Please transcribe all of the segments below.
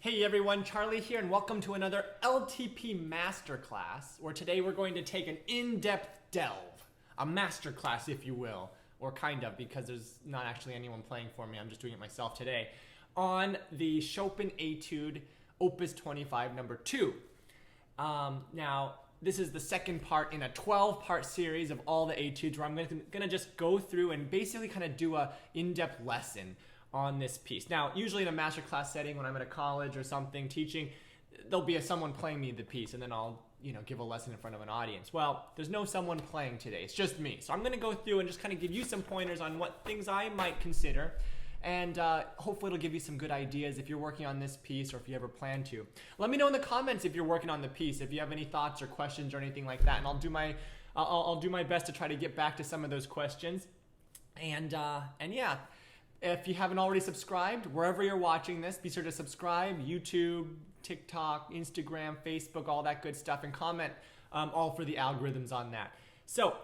Hey everyone, Charlie here, and welcome to another LTP Masterclass, where today we're going to take an in-depth delve, a masterclass if you will, or kind of, because there's not actually anyone playing for me, I'm just doing it myself today, on the Chopin Etude Opus 25 number 2. Now, this is the second part in a 12-part series of all the etudes where I'm going to just go through and basically kind of do a in-depth lesson on this piece. Now, usually in a masterclass setting, when I'm at a college or something teaching, there'll be someone playing me the piece, and then I'll, give a lesson in front of an audience. Well, there's no someone playing today. It's just me. So I'm going to go through and just kind of give you some pointers on what things I might consider, and hopefully it'll give you some good ideas if you're working on this piece or if you ever plan to. Let me know in the comments if you're working on the piece, if you have any thoughts or questions or anything like that, and I'll do my best to try to get back to some of those questions. And yeah. If you haven't already subscribed, wherever you're watching this, be sure to subscribe, YouTube, TikTok, Instagram, Facebook, all that good stuff, and comment all for the algorithms on that. So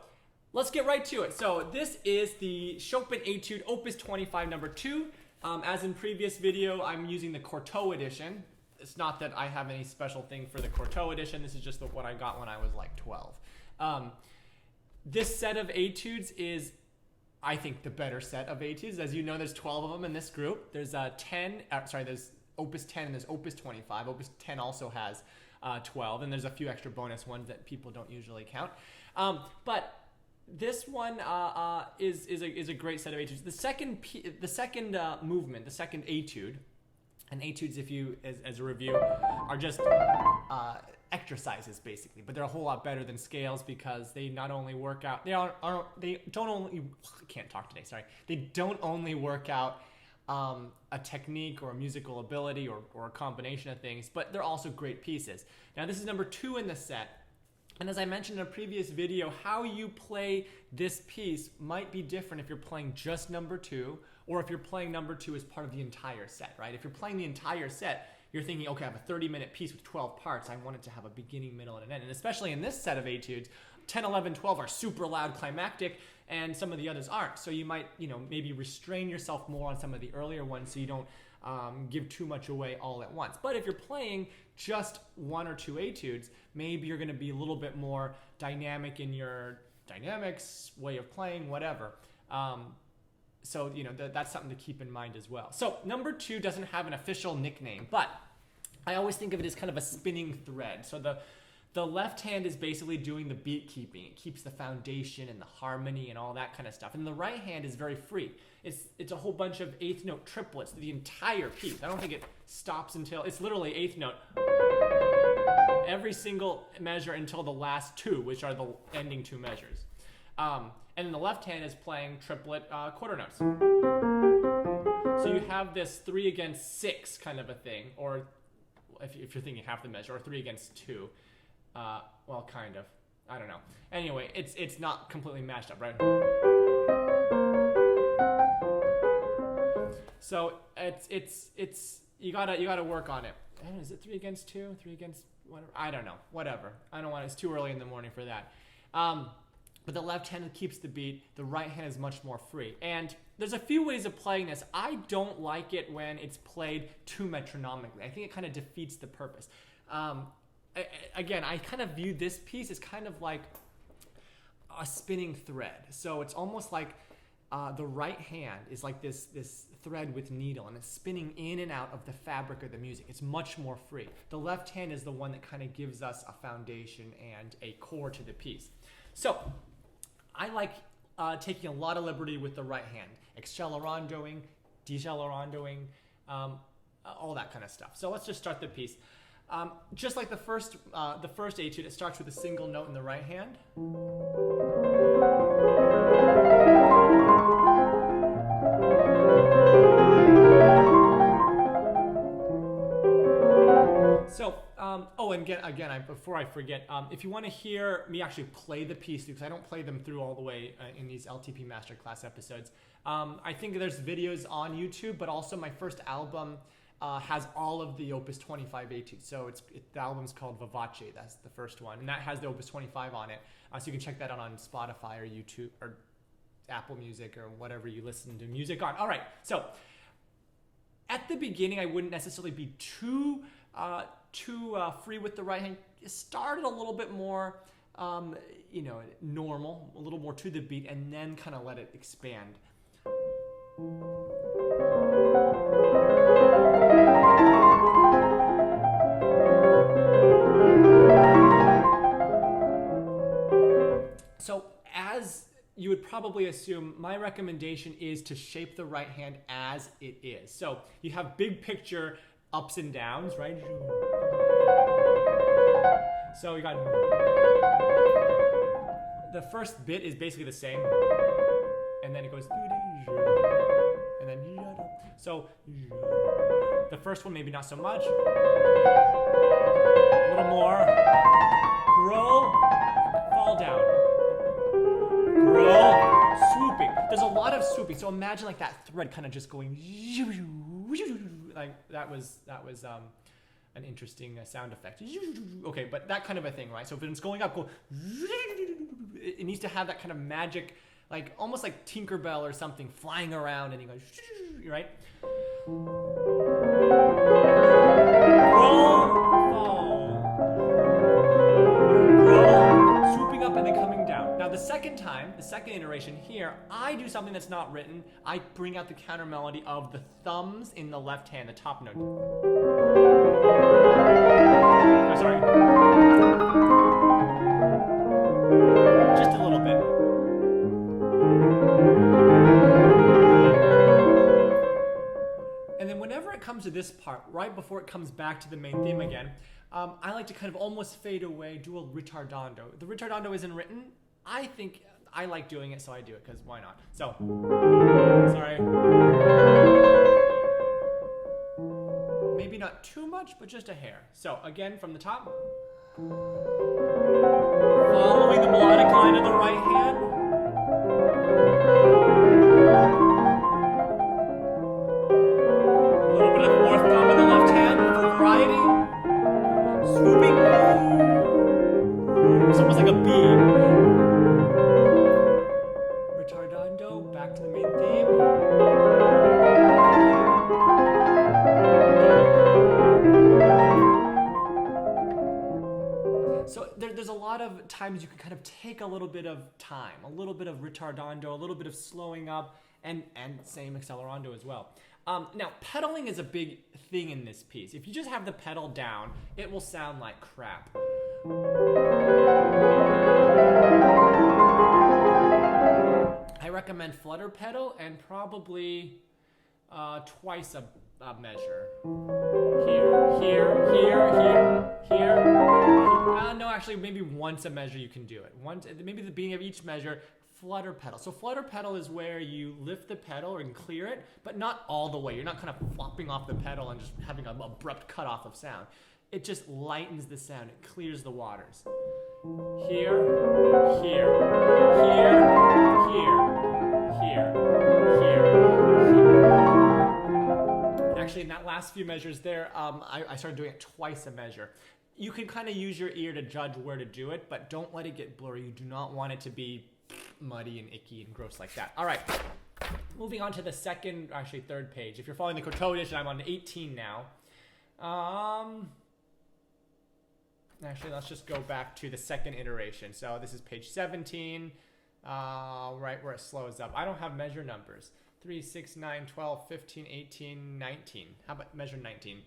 let's get right to it. So this is the Chopin Etude Opus 25 number 2. As in previous video, I'm using the Cortot edition. It's not that I have any special thing for the Cortot edition. This is just what I got when I was like 12. This set of etudes is, I think, the better set of etudes. As you know, there's 12 of them in this group. There's there's Opus 10 and there's Opus 25. Opus 10 also has 12, and there's a few extra bonus ones that people don't usually count. But this one is a great set of etudes. The second movement, the second etude, and etudes, as a review, are just exercises basically, but they're a whole lot better than scales because they not only work out, they don't only work out a technique or a musical ability or a combination of things, but they're also great pieces. Now this is number 2 in the set, and as I mentioned in a previous video, how you play this piece might be different if you're playing just number 2 or if you're playing number 2 as part of the entire set, right? If you're playing the entire set, you're thinking, okay, I have a 30-minute piece with 12 parts. I want it to have a beginning, middle, and an end. And especially in this set of etudes, 10, 11, 12 are super loud, climactic, and some of the others aren't. So you might, maybe restrain yourself more on some of the earlier ones so you don't give too much away all at once. But if you're playing just 1 or 2 etudes, maybe you're going to be a little bit more dynamic in your dynamics, way of playing, whatever. So, that's something to keep in mind as well. So, number 2 doesn't have an official nickname, but I always think of it as kind of a spinning thread. So, the left hand is basically doing the beat keeping. It keeps the foundation and the harmony and all that kind of stuff. And the right hand is very free. It's a whole bunch of 8th note triplets, the entire piece. I don't think it stops until, it's literally 8th note. Every single measure until the last 2, which are the ending 2 measures. And then the left hand is playing triplet quarter notes. So you have this 3 against 6 kind of a thing, or if you're thinking half the measure, or 3 against 2. Well, kind of. I don't know. Anyway, it's not completely matched up, right? So it's you gotta work on it. And is it 3 against 2? 3 against whatever? I don't know. Whatever. I don't want. It's too early in the morning for that. But the left hand keeps the beat. The right hand is much more free. And there's a few ways of playing this. I don't like it when it's played too metronomically. I think it kind of defeats the purpose. Again, I kind of view this piece as kind of like a spinning thread. So it's almost like the right hand is like this thread with needle, and it's spinning in and out of the fabric of the music. It's much more free. The left hand is the one that kind of gives us a foundation and a core to the piece. So I like taking a lot of liberty with the right hand, accelerandoing, decelerandoing, all that kind of stuff. So let's just start the piece. Just like the first etude, it starts with a single note in the right hand. So, before I forget, if you want to hear me actually play the piece, because I don't play them through all the way in these LTP Masterclass episodes, I think there's videos on YouTube, but also my first album has all of the Opus 25 etudes. So the album's called Vivace, that's the first one, and that has the Opus 25 on it. So you can check that out on Spotify or YouTube or Apple Music or whatever you listen to music on. All right, so At the beginning, I wouldn't necessarily be too free with the right hand. Start it a little bit more, normal, a little more to the beat, and then kind of let it expand. So as you would probably assume, my recommendation is to shape the right hand as it is. So you have big picture ups and downs, right? So you got the first bit is basically the same, and then it goes, and then so the first one maybe not so much. A little more. Grow, fall down. Grow, swooping. There's a lot of swooping. So imagine like that thread kind of just going like that was an interesting sound effect. Okay, but that kind of a thing, right? So if it's going up, it needs to have that kind of magic, like almost like Tinkerbell or something flying around, and you go, right? Roll, fall. Roll, swooping up and then coming down. Now the second iteration here, I do something that's not written. I bring out the counter melody of the thumbs in the left hand, the top note. Oh, sorry. Just a little bit. And then whenever it comes to this part, right before it comes back to the main theme again, I like to kind of almost fade away, do a ritardando. The ritardando isn't written. I think I like doing it, so I do it, because why not? So, sorry. Maybe not too much, but just a hair. So, again, from the top. Following the melodic line of the right hand. A little bit of fourth thumb in the left hand for variety. Swooping. It's almost like a bee. Ritardando, back to the main theme. So there's a lot of times you can kind of take a little bit of time, a little bit of ritardando, a little bit of slowing up, and same accelerando as well. Now, pedaling is a big thing in this piece. If you just have the pedal down, it will sound like crap. I recommend flutter pedal and probably twice a measure. Here. No, actually, maybe once a measure you can do it. Maybe the beginning of each measure, flutter pedal. So flutter pedal is where you lift the pedal and clear it, but not all the way. You're not kind of flopping off the pedal and just having an abrupt cut off of sound. It just lightens the sound. It clears the waters. Here. Actually, in that last few measures there, I started doing it twice a measure. You can kind of use your ear to judge where to do it, but don't let it get blurry. You do not want it to be muddy and icky and gross like that. All right, moving on to the third page. If you're following the Koto edition, I'm on 18 now. Actually, let's just go back to the second iteration. So this is page 17, right where it slows up. I don't have measure numbers. 3, 6, 9, 12, 15, 18, 19. How about measure 19?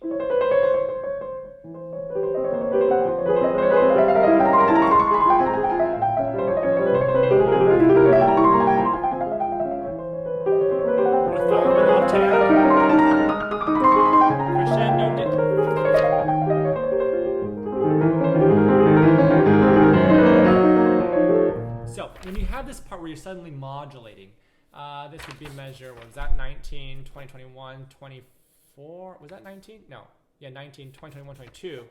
This part where you're suddenly modulating. This would be measure, what was that, 19, 20, 21, 24, was that 19? No, yeah, 19, 20, 21, 22,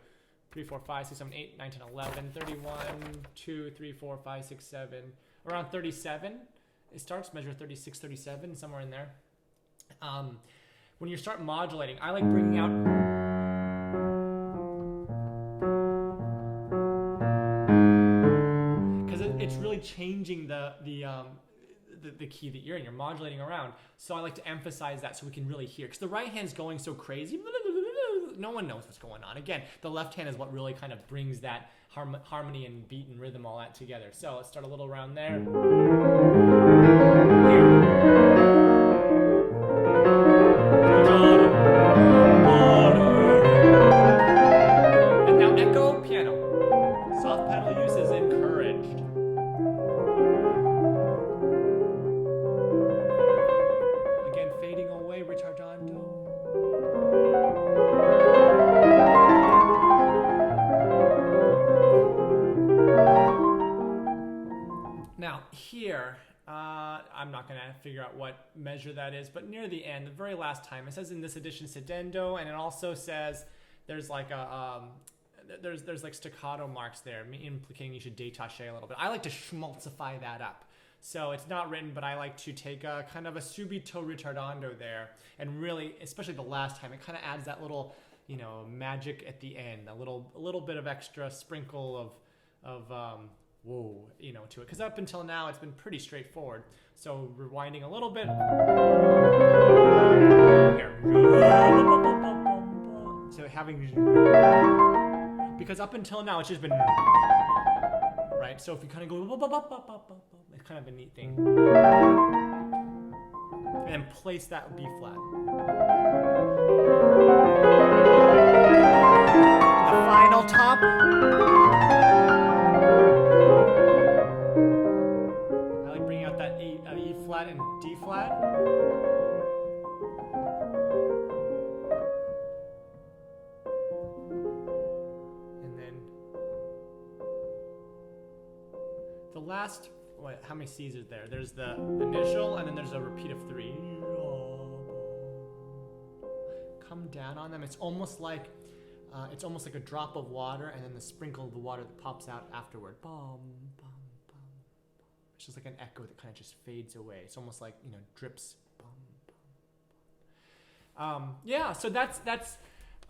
3, 4, 5, 6, 7, 8, 19, 11, 31, 2, 3, 4, 5, 6, 7, around 37. It starts measure 36, 37, somewhere in there. When you start modulating, I like bringing out it's really changing the the key that you're in. You're modulating around. So I like to emphasize that so we can really hear. Because the right hand's going so crazy. No one knows what's going on. Again, the left hand is what really kind of brings that harmony and beat and rhythm all that together. So let's start a little around there. And now echo piano. Soft pedal use is encouraged. Again, fading away, ritardando. Now here, I'm not going to figure out what measure that is, but near the end, the very last time, it says in this edition sedendo, and it also says there's like there's like staccato marks there, implicating you should détacher a little bit. I like to schmaltzify that up. So it's not written, but I like to take a kind of a subito ritardando there, and really, especially the last time, it kind of adds that little, you know, magic at the end, a little bit of extra sprinkle of whoa, you know, to it. Because up until now, it's been pretty straightforward. So rewinding a little bit. Here. So having, because up until now, it's just been, right? So if you kind of go, it's kind of a neat thing. And then place that B flat. The final top. E flat and D flat. And then the last, how many C's is there? There's the initial and then there's a repeat of 3. Come down on them. It's almost like a drop of water and then the sprinkle of the water that pops out afterward. Bum, bum. It's just like an echo that kind of just fades away. It's almost like, you know, drips. Yeah, so that's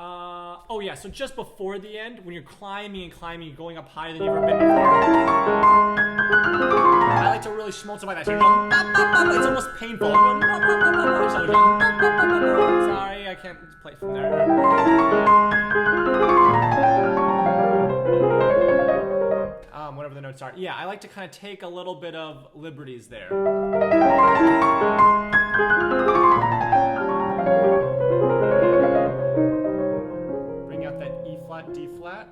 oh yeah, so just before the end, when you're climbing and climbing, you're going up higher than you've ever been before. I like to really schmaltzify that. So it's almost painful. Sorry, I can't play from there. Whatever the notes are. Yeah, I like to kind of take a little bit of liberties there. Bring out that E flat, D flat.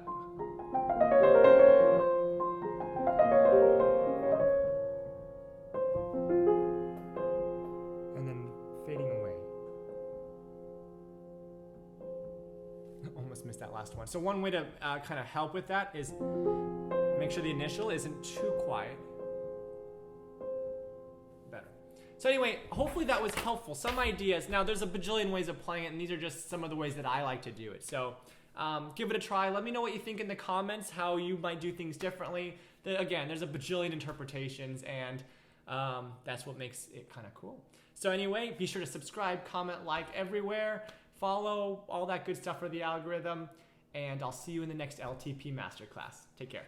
And then fading away. Almost missed that last one. So one way to kind of help with that is make sure the initial isn't too quiet. Better. So anyway, hopefully that was helpful. Some ideas. Now there's a bajillion ways of playing it, and these are just some of the ways that I like to do it. So give it a try. Let me know what you think in the comments, how you might do things differently. Again, there's a bajillion interpretations, and that's what makes it kind of cool. So anyway, be sure to subscribe, comment, like everywhere. Follow all that good stuff for the algorithm. And I'll see you in the next LTP Masterclass. Take care.